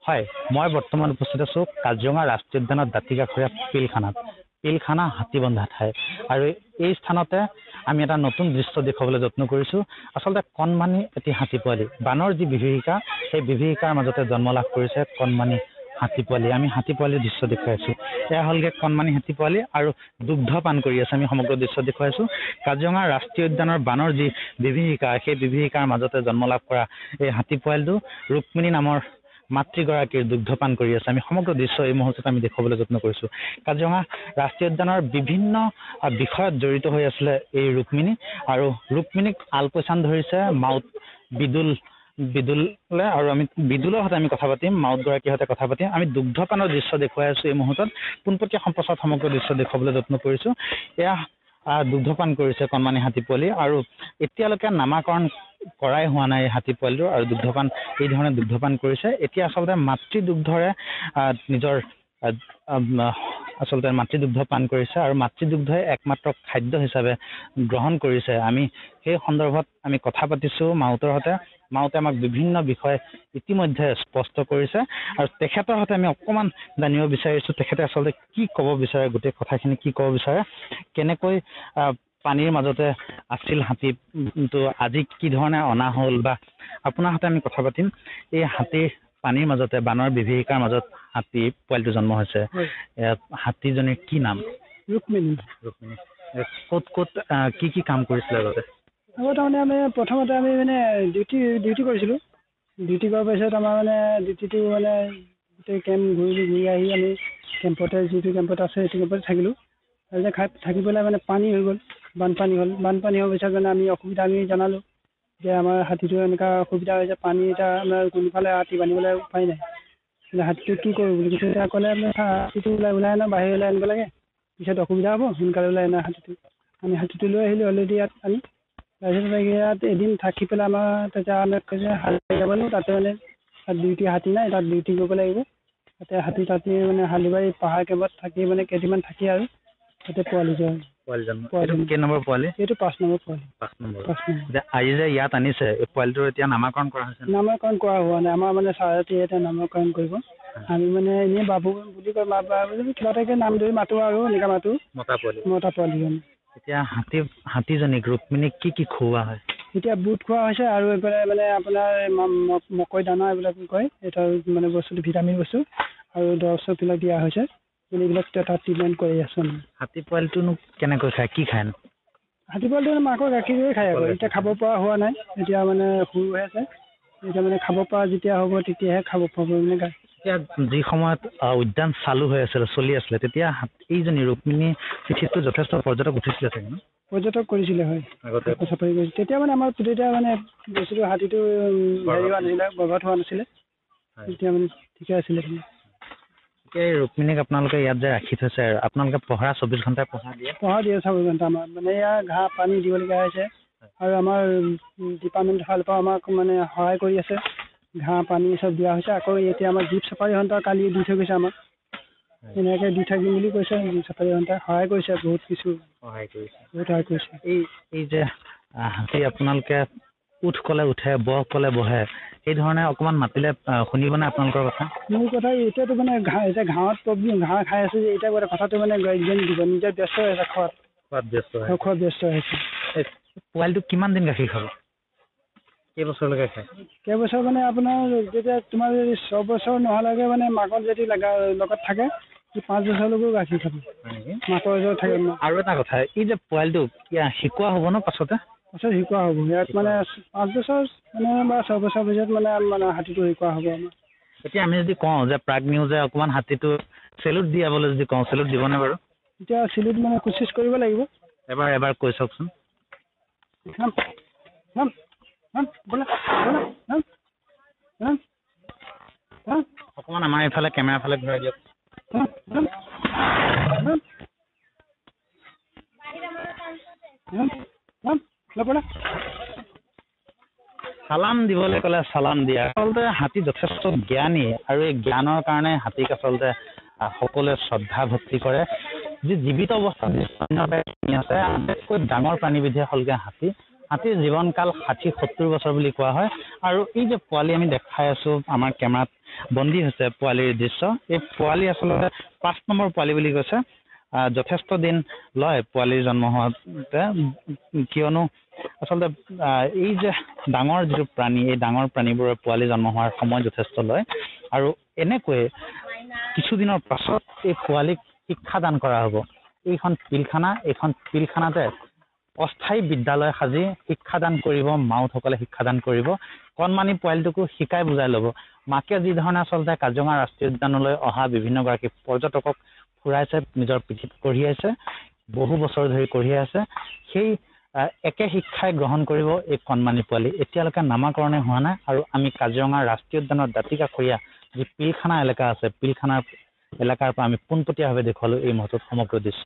হয় মই বৰ্তমান উপস্থিত আছো কাজিৰঙা ৰাষ্ট্ৰীয় উদ্যানৰ দাঁতিকাষৰীয়া পিলখানা হাতীবন্ধা ঠাই আৰু এই স্থানতে আমি এটা নতুন দৃশ্য দেখুৱাবলৈ যত্ন কৰিছো আচলতে কণমানি এটি হাতী পোৱালি বানৰ যি বিভীষিকা সেই বিভীষিকাৰ মাজতে জন্ম লাভ কৰিছে কণমানি হাতী পোৱালি আমি হাতী পোৱালিৰ দৃশ্য দেখুৱাইছো এয়া হলগে কণমানি হাতী পোৱালি আৰু দুগ্ধ পান কৰি আছে আমি সমগ্ৰ দৃশ্য দেখুৱাইছো কাজিৰঙা ৰাষ্ট্ৰীয় উদ্যানৰ বানৰ যি বিভীষিকা সেই বিভীষিকাৰ মাজতে জন্ম লাভ কৰা এই হাতী পোৱালিটো ৰুক্মিণী নামৰ মাতৃগৰাকীৰ দুগ্ধপান কৰি আছে আমি সমগ্ৰ দৃশ্য এই মুহূৰ্তত আমি দেখুৱাবলৈ যত্ন কৰিছো কাজিৰঙা ৰাষ্ট্ৰীয় উদ্যানৰ বিভিন্ন বিষয়ত জড়িত হৈ আছিলে এই ৰুক্মিণী আৰু ৰুক্মিণীক আলপৈচান ধৰিছে মাউত বিদুলে আৰু আমি বিদুলৰ সৈতে আমি কথা পাতিম মাউত গৰাকীৰ সৈতে কথা পাতিম আমি দুগ্ধপানৰ দৃশ্য দেখুৱাই আছো এই মুহূৰ্তত পোনপটীয়া সম্প্ৰচাৰত সমগ্ৰ দৃশ্য দেখুৱাবলৈ যত্ন কৰিছো এয়া দুগ্ধপান কৰিছে কণমানি হাতী পোৱালি আৰু এতিয়ালৈকে নামাকৰণ কৰাই হোৱা নাই হাতী পোৱালিটো আৰু দুগ্ধপান এই ধৰণে দুগ্ধপান কৰিছে এতিয়া আচলতে মাতৃ দুগ্ধৰে নিজৰ আচলতে মাতৃ দুগ্ধ পান কৰিছে আৰু মাতৃ দুগ্ধই একমাত্ৰ খাদ্য হিচাপে গ্ৰহণ কৰিছে আমি সেই সন্দৰ্ভত আমি কথা পাতিছো মাউতৰ সৈতে মাউতে আমাক বিভিন্ন বিষয় ইতিমধ্যে স্পষ্ট কৰিছে আৰু তেখেতৰ সৈতে আমি অকণমান জানিব বিচাৰিছো তেখেতে আচলতে কি ক'ব বিচাৰে গোটেই কথাখিনি কি ক'ব বিচাৰে কেনেকৈ পানীৰ মাজতে আছিল হাতীটো আজি কি ধৰণে অনা হ'ল বা আপোনাৰ সৈতে আমি কথা পাতিম এই হাতীৰ পানীৰ মাজতে বানৰ বিভীষিকাৰ মাজত হাতী পোৱালিটো জন্ম হৈছে হাতীজনীৰ কি নাম ৰুক্মিণী ক'ত কি কাম কৰিছিলে আগতে মানে আমি প্ৰথমতে আমি মানে ডিউটি কৰিছিলোঁ ডিউটি কৰাৰ পিছত আমাৰ মানে ডিউটিটো মানে গোটেই কেম্প ঘূৰি আহি আমি কেম্পতে যিটো কেম্পত আছে সেইটো কেম্পতে থাকিলোঁ তাৰপিছত থাকি পেলাই মানে পানী হৈ গ'ল বানপানী হোৱাৰ পিছত মানে আমি অসুবিধা আমি জনালোঁ যে আমাৰ হাতীটো এনেকুৱা অসুবিধা হৈছে পানী এতিয়া আমাৰ কোনোফালে হাতী বান্ধিবলৈ উপায় নাই হাতীটো কি কৰোঁ বুলি কৈছে এতিয়া ক'লে হাতীটো ওলাই আনা বাহিৰলৈ আনিব লাগে পিছত অসুবিধা হ'ব সোনকালে ওলাই আনা হাতীটো আমি হাতীটো লৈ আহিলোঁ অলৰেডি ইয়াত আনি তাৰপিছত ইয়াত এদিন থাকি পেলাই আমাৰ তেতিয়া আমি কৈছে হাতী যাব লাগিব তাতে মানে তাত ডিউটি হাতী নাই তাত ডিউটি কৰিব লাগিব তাতে হাতী মানে হালিবাৰী পাহাৰ কেম্পত থাকি মানে কেইদিনমান থাকি আৰু তাতে পোৱালি যায় কেই নম্বৰ পোৱালি এইটো 5 নম্বৰ পোৱালি 5 নম্বৰ আজি যে ইয়াত আনিছে এই পোৱালিটোৰ এতিয়া নামাকৰণ কৰা হৈছে নামাকৰণ কৰা হোৱা নাই আমাৰ মানে ছাৰহঁতে এতিয়া নামাকৰণ কৰিব আমি মানে এনেই বাবু বুলি কয় কিবা এটাকে নাম ধৰি মাতো আৰু এনেকৈ মাতো মতা পোৱালি এতিয়া হাতীজনীক ৰুক্মিণীক কি খুওৱা হয় এতিয়া বুট খোৱা হৈছে আৰু এইফালে মানে আপোনাৰ মকৈ দানা এইবিলাক কয় এটা মানে বস্তুটো ভিটামিন বস্তু আৰু দৰৱ চৰববিলাক দিয়া হৈছে এইবিলাক তাত ট্ৰিটমেণ্ট কৰি আছো হাতী পোৱালিটোনো কেনেকৈ খায় কি খায় হাতী পোৱালিটো মাকৰ গাখীৰে খায় আকৌ এতিয়া খাব পৰা হোৱা নাই এতিয়া মানে সৰু হৈ আছে এতিয়া মানে খাব পৰা যেতিয়া হ'ব তেতিয়াহে খাব পাৰিব মানে গাখীৰ এতিয়া যি সময়ত উদ্যান চালু হৈ আছিলে চলি আছিলে তেতিয়া এইজনী ৰুক্মিণী চিঠিটো যথেষ্ট পৰ্যটক উঠিছিলে চাগে ন পৰ্যটক কৰিছিলে হয় আগতে চাফাৰী কৰিছিল তেতিয়া মানে আমাৰ তেতিয়া মানে বস্তুটো হাতীটো হেৰি হোৱা নাছিলে বৰবাদ হোৱা নাছিলে তেতিয়া মানে ঠিকে আছিলে এই ৰুক্মিণীক আপোনালোকে ইয়াত যে ৰাখি থৈছে আপোনালোকে পহৰা 24 ঘণ্টা পহৰা দিয়ে 24 ঘণ্টা আমাৰ মানে ইয়াৰ ঘাঁহ পানী দিবলগীয়া হৈছে আৰু আমাৰ ডিপাৰ্টমেণ্টৰ ফালৰ পৰা আমাক মানে সহায় কৰি আছে ঘাঁহ পানী চব দিয়া হৈছে আকৌ এতিয়া আমাৰ জীপ চাফাৰী সন্থা কালি দি থৈ গৈছে আমাক এনেকৈ দি থাকিম বুলি কৈছে জীপ চাফাৰী সন্থাই সহায় কৰিছে বহুত কিছু বহুত সহায় কৰিছে এই যে হাতী আপোনালোকে উঠ ক'লে উঠে বহ ক'লে বহে এই ধৰণে অকণমান মাতিলে শুনিবনে আপোনালোকৰ কথা মোৰ কথা এতিয়াতো মানে এতিয়া ঘাঁহত প্ৰব্লেম ঘাঁহ খাই আছে যে এতিয়া গোটেই কথাটো মানে গাৰ্জেন দিব নিজে ব্যস্ত হৈ আছে খোৱাত ব্যস্ত হৈছে পোৱালিটো কিমান দিন গাখীৰ খাব কেইবছৰলৈকে খায় কেইবছৰ মানে আপোনাৰ যেতিয়া তোমাৰ যদি 6 বছৰ নোহোৱালৈকে মানে মাকৰ যদি লগত থাকে 5 বছৰলৈকেও গাখীৰ খাব মাকৰ ওচৰত থাকে আৰু এটা কথা এই যে পোৱালিটো শিকোৱা হ'ব ন পাছত শিকোৱা হ'ব ইয়াত মানে 5 বছৰ মানে বা 6 বছৰ পিছত মানে হাতীটো শিকোৱা হ'ব আমাৰ এতিয়া আমি যদি কওঁ যে প্ৰাগ নিউজে অকণমান হাতীটো চেলুট দিয়াবলৈ যদি কওঁ চেলুট দিবনে বাৰু এতিয়া চেলুট মানে কোচিছ কৰিব লাগিব এবাৰ কৈ চাওকচোন অকণমান আমাৰ এইফালে কেমেৰা ফালে ঘূৰাই দিয়ক চালাম দিবলৈ ক'লে চালাম দিয়া আচলতে হাতী যথেষ্ট জ্ঞানী আৰু এই জ্ঞানৰ কাৰণে হাতীক আচলতে সকলোৱে শ্ৰদ্ধা ভক্তি কৰে যি জীৱিত অৱস্থাত আছে আটাইতকৈ ডাঙৰ প্ৰাণীবিধে হ'লগৈ হাতীৰ জীৱনকাল 60-70 বছৰ বুলি কোৱা হয় আৰু এই যে পোৱালি আমি দেখাই আছো আমাৰ কেমেৰাত বন্দী হৈছে পোৱালিৰ দৃশ্য। এই পোৱালি আচলতে 5 নম্বৰ পোৱালি বুলি কৈছে। যথেষ্ট দিন লয় পোৱালিৰ জন্ম হোৱাতে, কিয়নো আচলতে এই যে ডাঙৰ যিটো প্ৰাণী, এই ডাঙৰ প্ৰাণীবোৰৰ পোৱালি জন্ম হোৱাৰ সময় যথেষ্ট লয়। আৰু এনেকৈয়ে কিছুদিনৰ পাছত এই পোৱালিক শিক্ষাদান কৰা হ'ব। এইখন পিলখানা, এইখন পিলখানাতে অস্থায়ী বিদ্যালয় সাজি শিক্ষাদান কৰিব, মাউতসকলে শিক্ষাদান কৰিব। কণমানি পোৱালিটোকো শিকাই বুজাই ল'ব। মাকে যি ধৰণে আচলতে কাজিৰঙা ৰাষ্ট্ৰীয় উদ্যানলৈ অহা বিভিন্নগৰাকী পৰ্যটকক ফুৰাইছে, নিজৰ পিঠিত কঢ়িয়াইছে, বহু বছৰ ধৰি কঢ়িয়াই আছে, সেই একে শিক্ষাই গ্ৰহণ কৰিব এই কণমানি পোৱালি। এতিয়ালৈকে নামাকৰণে হোৱা নাই। আৰু আমি কাজিৰঙা ৰাষ্ট্ৰীয় উদ্যানৰ দাঁতিকাষৰীয়া যি পিলখানা এলেকা আছে, পিলখানাৰ এলেকাৰ পৰা আমি পোনপটীয়াভাৱে দেখুৱালো এই মুহূৰ্তত সমগ্ৰ দৃশ্য।